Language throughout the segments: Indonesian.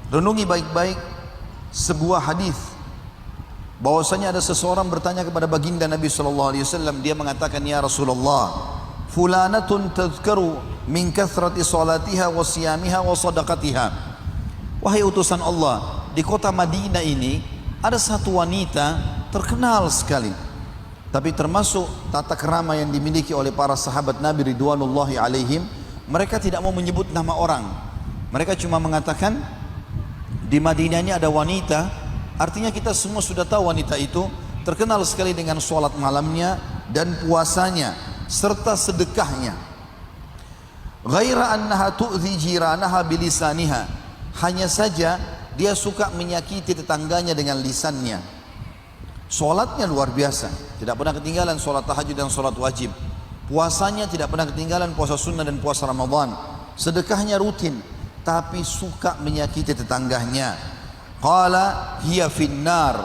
Renungi baik-baik sebuah hadis bahwasanya ada seseorang bertanya kepada baginda Nabi SAW. Dia mengatakan, ya Rasulullah, fulanatun tadhkaru min kathrati salatiha wa siyamiha wa sadaqatiha. Wahai utusan Allah, di kota Madinah ini ada satu wanita terkenal sekali, tapi termasuk tata kerama yang dimiliki oleh para sahabat Nabi ridwanullahi alaihim, mereka tidak mau menyebut nama orang. Mereka cuma mengatakan di Madinah ini ada wanita. Artinya kita semua sudah tahu wanita itu terkenal sekali dengan sholat malamnya dan puasanya serta sedekahnya. Ghaira annaha tu'zi jiranaha bilisaniha. Hanya saja dia suka menyakiti tetangganya dengan lisannya. Sholatnya luar biasa, tidak pernah ketinggalan sholat tahajud dan sholat wajib. Puasanya tidak pernah ketinggalan puasa sunnah dan puasa Ramadan. Sedekahnya rutin, tapi suka menyakiti tetangganya. Qala hiya finnar.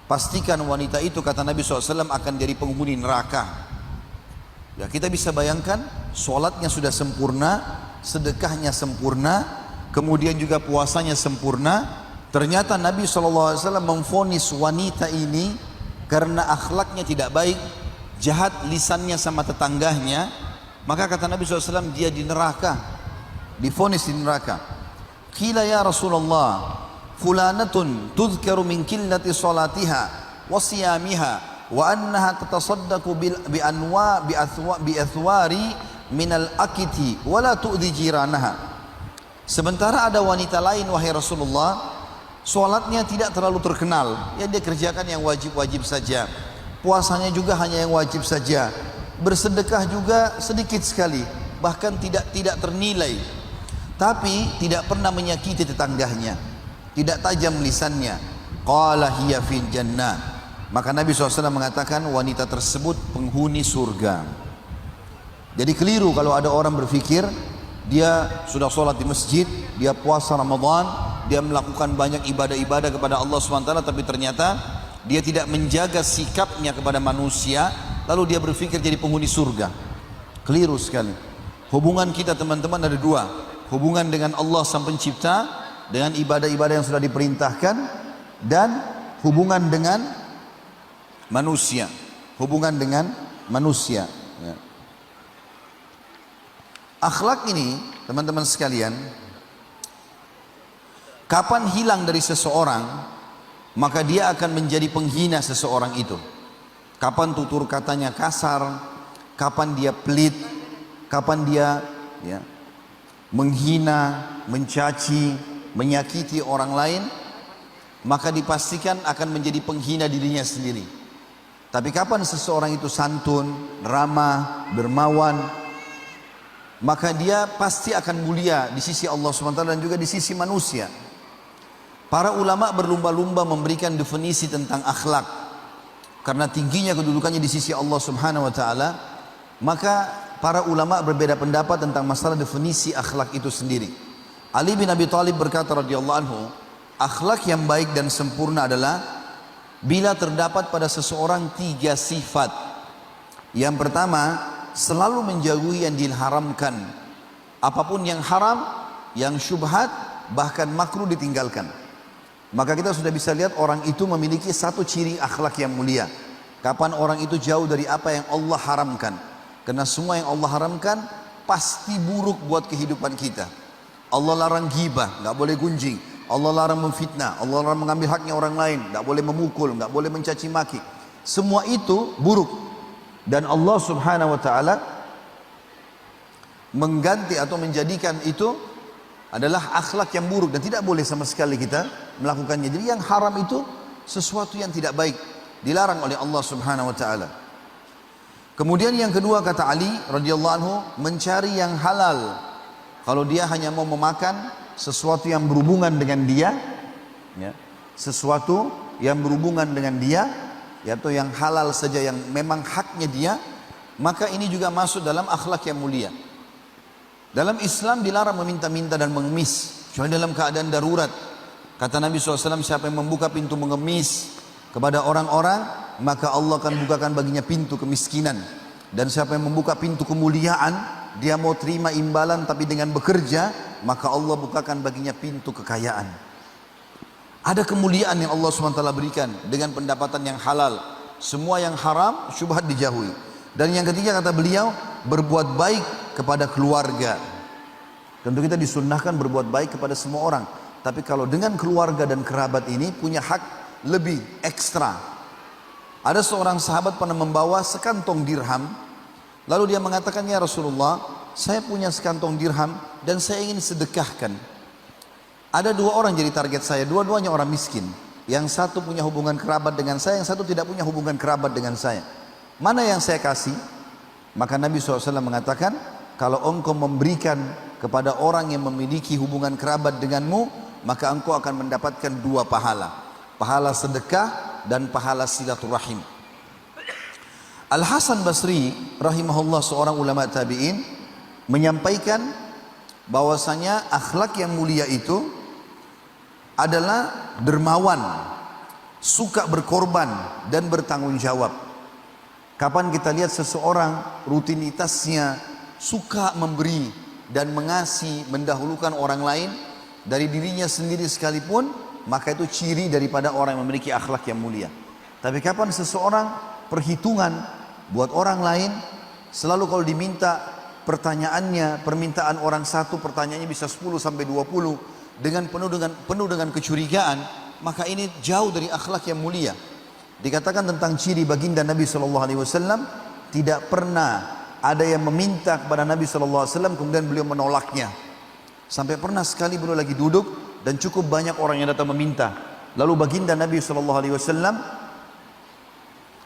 Pastikan wanita itu, kata Nabi SAW, akan jadi penghuni neraka. Ya, kita bisa bayangkan, sholatnya sudah sempurna, sedekahnya sempurna, kemudian juga puasanya sempurna. Ternyata Nabi SAW memvonis wanita ini karena akhlaknya tidak baik, jahat lisannya sama tetangganya, maka kata Nabi SAW dia di neraka, divonis di neraka. Qila ya Rasulullah, fulanatun tudhkaru min qillati salatiha wa siyamiha wa annaha tatasaddaqu bi athwari min al-akiti wa la tu'dhi jiranaha. Sementara ada wanita lain, wahai Rasulullah, salatnya tidak terlalu terkenal, ya dia kerjakan yang wajib-wajib saja, puasanya juga hanya yang wajib saja, bersedekah juga sedikit sekali, bahkan tidak ternilai, tapi tidak pernah menyakiti tetangganya, tidak tajam lisannya. Qala hiya fil jannah. Maka Nabi SAW mengatakan wanita tersebut penghuni surga. Jadi keliru kalau ada orang berpikir dia sudah sholat di masjid, dia puasa Ramadan, dia melakukan banyak ibadah-ibadah kepada Allah SWT, tapi ternyata dia tidak menjaga sikapnya kepada manusia, lalu dia berpikir jadi penghuni surga. Keliru sekali. Hubungan kita teman-teman ada dua, hubungan dengan Allah Sang Pencipta, dengan ibadah-ibadah yang sudah diperintahkan, dan hubungan dengan manusia. Hubungan dengan manusia, ya. Akhlak ini teman-teman sekalian, kapan hilang dari seseorang, maka dia akan menjadi penghina seseorang itu. Kapan tutur katanya kasar, kapan dia pelit, kapan dia menghina, mencaci, menyakiti orang lain, maka dipastikan akan menjadi penghina dirinya sendiri. Tapi kapan seseorang itu santun, ramah, dermawan, maka dia pasti akan mulia di sisi Allah SWT dan juga di sisi manusia. Para ulama berlumba-lumba memberikan definisi tentang akhlak karena tingginya kedudukannya di sisi Allah Subhanahu wa taala. Maka para ulama berbeda pendapat tentang masalah definisi akhlak itu sendiri. Ali bin Abi Thalib berkata radhiyallahu anhu, akhlak yang baik dan sempurna adalah bila terdapat pada seseorang tiga sifat. Yang pertama, selalu menjauhi yang diharamkan, apapun yang haram, yang syubhat, bahkan makruh ditinggalkan. Maka kita sudah bisa lihat orang itu memiliki satu ciri akhlak yang mulia. Kapan orang itu jauh dari apa yang Allah haramkan, karena semua yang Allah haramkan pasti buruk buat kehidupan kita. Allah larang ghibah, nggak boleh gunjing. Allah larang memfitnah, Allah larang mengambil haknya orang lain, nggak boleh memukul, nggak boleh mencaci maki. Semua itu buruk. Dan Allah Subhanahu wa taala mengganti atau menjadikan itu adalah akhlak yang buruk dan tidak boleh sama sekali kita melakukannya. Jadi yang haram itu sesuatu yang tidak baik, dilarang oleh Allah Subhanahu wa taala. Kemudian yang kedua, kata Ali radhiyallahu anhu, mencari yang halal. Kalau dia hanya mau memakan sesuatu yang berhubungan dengan dia, ya, sesuatu yang berhubungan dengan dia, atau yang halal saja yang memang haknya dia, maka ini juga masuk dalam akhlak yang mulia. Dalam Islam dilarang meminta-minta dan mengemis kecuali dalam keadaan darurat. Kata Nabi SAW, siapa yang membuka pintu mengemis kepada orang-orang, maka Allah akan bukakan baginya pintu kemiskinan. Dan siapa yang membuka pintu kemuliaan, dia mau terima imbalan tapi dengan bekerja, maka Allah bukakan baginya pintu kekayaan. Ada kemuliaan yang Allah SWT berikan dengan pendapatan yang halal. Semua yang haram, syubhat dijauhi. Dan yang ketiga kata beliau, berbuat baik kepada keluarga. Tentu kita disunnahkan berbuat baik kepada semua orang. Tapi kalau dengan keluarga dan kerabat ini punya hak lebih ekstra. Ada seorang sahabat pernah membawa sekantong dirham. Lalu dia mengatakan, ya Rasulullah, saya punya sekantong dirham dan saya ingin sedekahkan. Ada dua orang jadi target saya, dua-duanya orang miskin. Yang satu punya hubungan kerabat dengan saya, yang satu tidak punya hubungan kerabat dengan saya. Mana yang saya kasih? Maka Nabi SAW mengatakan, kalau engkau memberikan kepada orang yang memiliki hubungan kerabat denganmu, maka engkau akan mendapatkan dua pahala. Pahala sedekah dan pahala silaturahim. Al-Hasan Basri rahimahullah, seorang ulama tabi'in, menyampaikan bahwasanya akhlak yang mulia itu adalah dermawan, suka berkorban dan bertanggung jawab. Kapan kita lihat seseorang rutinitasnya suka memberi dan mengasihi, mendahulukan orang lain dari dirinya sendiri sekalipun, maka itu ciri daripada orang yang memiliki akhlak yang mulia. Tapi kapan seseorang perhitungan buat orang lain, selalu kalau diminta pertanyaannya, permintaan orang satu, pertanyaannya bisa 10 sampai 20 dengan penuh dengan kecurigaan, maka ini jauh dari akhlak yang mulia. Dikatakan tentang ciri baginda Nabi SAW, tidak pernah ada yang meminta kepada Nabi SAW kemudian beliau menolaknya. Sampai pernah sekali beliau lagi duduk dan cukup banyak orang yang datang meminta, lalu baginda Nabi SAW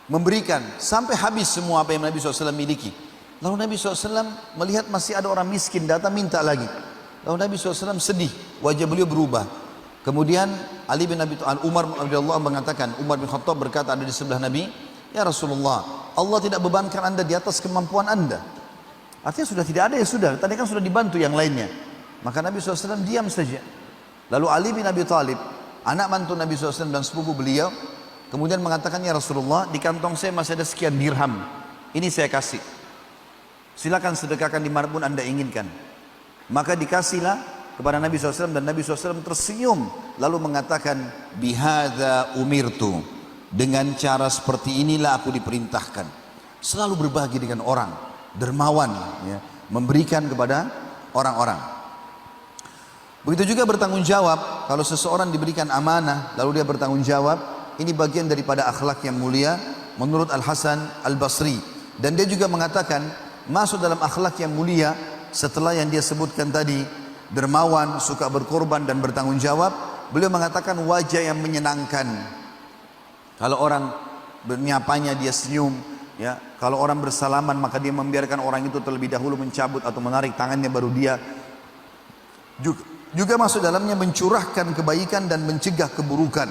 memberikan sampai habis semua apa yang Nabi SAW miliki. Lalu Nabi SAW melihat masih ada orang miskin datang minta lagi. Lalu Nabi SAW sedih, wajah beliau berubah. Kemudian Ali bin Abi Thalib, Umar radhiyallahu anhu mengatakan, Umar bin Khattab berkata ada di sebelah Nabi, ya Rasulullah, Allah tidak bebankan anda di atas kemampuan anda. Artinya sudah tidak ada, ya sudah. Tadi kan sudah dibantu yang lainnya. Maka Nabi SAW diam saja. Lalu Ali bin Abi Thalib, anak mantu Nabi SAW dan sepupu beliau, kemudian mengatakan, ya Rasulullah, di kantong saya masih ada sekian dirham. Ini saya kasih. Silakan sedekahkan dimanapun anda inginkan. Maka dikasihlah kepada Nabi SAW dan Nabi SAW tersenyum lalu mengatakan, bihadza umirtu, dengan cara seperti inilah aku diperintahkan. Selalu berbagi dengan orang, dermawan, ya, memberikan kepada orang-orang. Begitu juga bertanggung jawab. Kalau seseorang diberikan amanah lalu dia bertanggung jawab, ini bagian daripada akhlak yang mulia menurut Al-Hasan Al-Basri. Dan dia juga mengatakan masuk dalam akhlak yang mulia setelah yang dia sebutkan tadi, dermawan, suka berkorban dan bertanggung jawab, beliau mengatakan wajah yang menyenangkan. Kalau orang menyapanya dia senyum, ya. Kalau orang bersalaman maka dia membiarkan orang itu terlebih dahulu mencabut atau menarik tangannya baru dia. Juga masuk dalamnya mencurahkan kebaikan dan mencegah keburukan.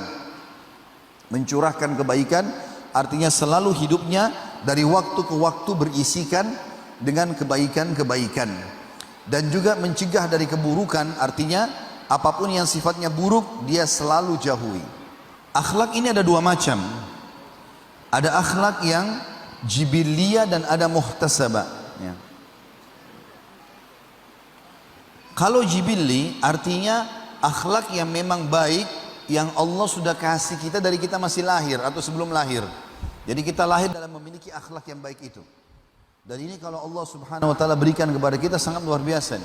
Mencurahkan kebaikan artinya selalu hidupnya dari waktu ke waktu berisikan dengan kebaikan-kebaikan. Dan juga mencegah dari keburukan, artinya apapun yang sifatnya buruk dia selalu jauhi. Akhlak ini ada dua macam. Ada akhlak yang jibiliyah dan ada muhtasabah, ya. Kalau jibili artinya akhlak yang memang baik, yang Allah sudah kasih kita dari kita masih lahir atau sebelum lahir. Jadi kita lahir dalam memiliki akhlak yang baik itu. Dan ini kalau Allah Subhanahu wa taala berikan kepada kita sangat luar biasa,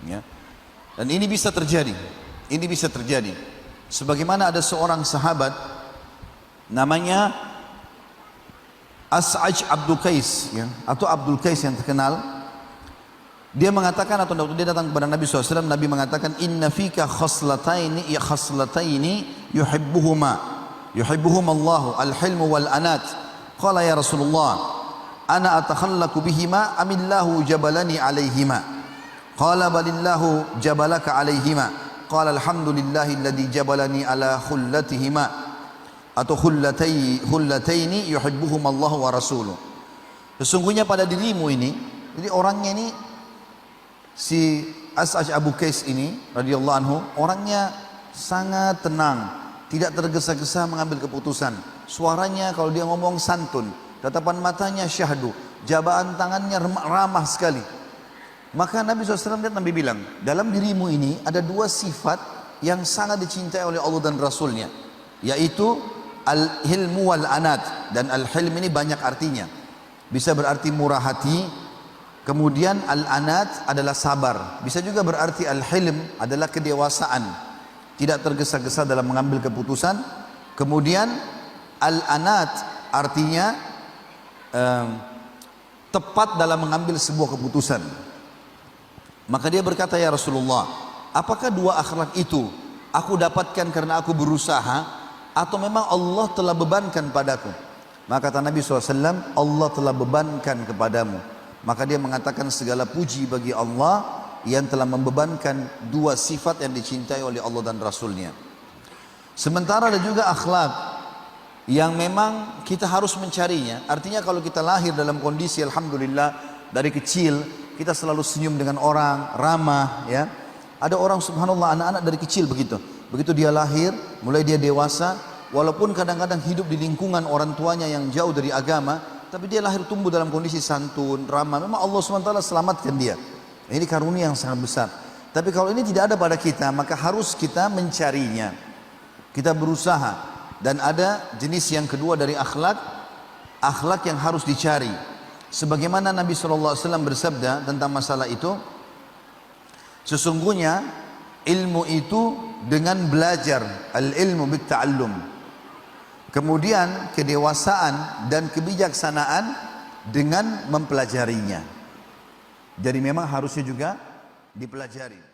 ya. Dan ini bisa terjadi. Ini bisa terjadi. Sebagaimana ada seorang sahabat namanya As'aj Abdul Qais, ya, atau Abdul Qais yang terkenal. Dia mengatakan, atau waktu dia datang kepada Nabi SAW, Nabi mengatakan, inna fika khaslataini yuhibbuhuma Allahu al-hilmu wal anat. Qala ya Rasulullah, ana atakhallaku bihima amillahu jabalani alaihima. Qala balillahu jabalaka alaihima. Qala alhamdulillahi alladhi jabalani ala khullatihima, atau khullataini yuhibbuhuma Allah wa rasuluh. Sesungguhnya pada dirimu ini, jadi orangnya ini, si As'aj Abu Qais ini radhiyallahu anhu, orangnya sangat tenang, tidak tergesa-gesa mengambil keputusan. Suaranya kalau dia ngomong santun, tatapan matanya syahdu, jabaan tangannya ramah sekali. Maka Nabi SAW lihat, Nabi bilang, dalam dirimu ini ada dua sifat yang sangat dicintai oleh Allah dan Rasulnya, yaitu al-hilmu wal-anat. Dan al-hilm ini banyak artinya, bisa berarti murah hati, kemudian al-anat adalah sabar, bisa juga berarti al-hilm adalah kedewasaan, tidak tergesa-gesa dalam mengambil keputusan. Kemudian al-anat artinya tepat dalam mengambil sebuah keputusan. Maka dia berkata, ya Rasulullah, apakah dua akhlak itu aku dapatkan karena aku berusaha, atau memang Allah telah bebankan padaku? Maka kata Nabi SAW, Allah telah bebankan kepadamu. Maka dia mengatakan, segala puji bagi Allah yang telah membebankan dua sifat yang dicintai oleh Allah dan Rasulnya. Sementara ada juga akhlak yang memang kita harus mencarinya. Artinya kalau kita lahir dalam kondisi alhamdulillah dari kecil kita selalu senyum dengan orang, ramah, ya. Ada orang subhanallah anak-anak dari kecil begitu. Begitu dia lahir, mulai dia dewasa, walaupun kadang-kadang hidup di lingkungan orang tuanya yang jauh dari agama, tapi dia lahir tumbuh dalam kondisi santun, ramah. Memang Allah SWT selamatkan dia. Ini karunia yang sangat besar. Tapi kalau ini tidak ada pada kita, maka harus kita mencarinya. Kita berusaha. Dan ada jenis yang kedua dari akhlak, akhlak yang harus dicari. Sebagaimana Nabi SAW bersabda tentang masalah itu, sesungguhnya ilmu itu dengan belajar, al-ilmu bit-ta'allum. Kemudian kedewasaan dan kebijaksanaan dengan mempelajarinya. Jadi memang harusnya juga dipelajari.